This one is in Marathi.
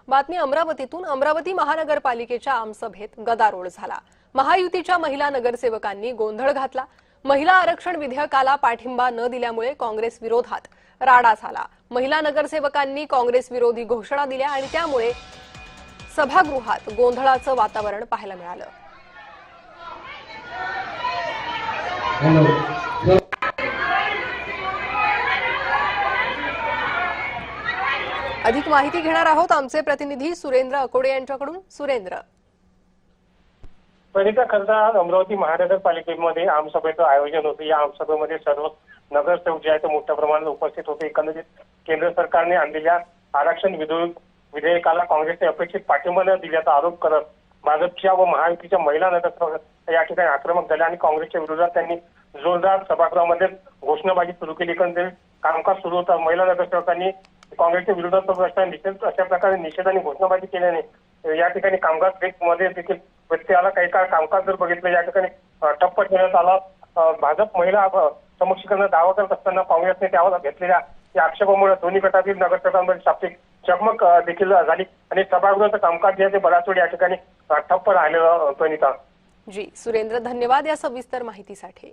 बातमी अमरावतीतून। अमरावती महानगरपालिकेच्या आमसभेत गदारोळ झाला। महायुतीच्या महिला नगरसेवकांनी गोंधळ घातला। महिला आरक्षण विधेयकाला पाठिंबा न दिल्यामुळे काँग्रेस विरोधात राडा झाला। महिला नगरसेवकांनी काँग्रेस विरोधी घोषणा दिल्या आणि त्यामुळे सभागृहात गोंधळाचं वातावरण पाहायला मिळालं। अधिक माहिती घेणार आहोत आमचे प्रतिनिधी सुरेंद्र अकोडे यांच्याकडून। सुरेंद्र, पहिल्या खरंतर अमरावती महानगरपालिकेमध्ये आमसभेचं आयोजन होतं। या आमसभेमध्ये सर्व नगरसेवक जे आहेत मोठ्या प्रमाणात उपस्थित होते। एकंदरीत केंद्र सरकारने आणलेल्या आरक्षण विधेयकाला काँग्रेसने अपेक्षित पाठिंबा न दिल्याचा आरोप करत भाजपच्या व महायुतीच्या महिला नगरसेवक या ठिकाणी आक्रमक झाले आणि काँग्रेसच्या विरोधात त्यांनी जोरदार सभागृहामध्ये घोषणाबाजी सुरू केली। एकंदरीत कामकाज सुरू होता। महिला नगरसेवकांनी काँग्रेसच्या विरोधात निषेध अशा प्रकारे निषेध आणि घोषणाबाजी केल्याने या ठिकाणी कामकाज मध्ये देखील व्यत्यय आला। काही काळ कामकाज जर बघितलं या ठिकाणी ठप्प ठेवण्यात आला। भाजप महिला सक्षमीकरणाचा दावा करत असताना काँग्रेसने त्यावर घेतलेल्या या आक्षेपामुळे दोन्ही गटातील नगरसेवकांमध्ये शाब्दिक चकमक देखील झाली आणि सभागृहाचं कामकाज जे आहे ते बराच वेळ या ठिकाणी ठप्प राहिलेलं। प्रणिता जी, सुरेंद्र धन्यवाद या सविस्तर माहितीसाठी।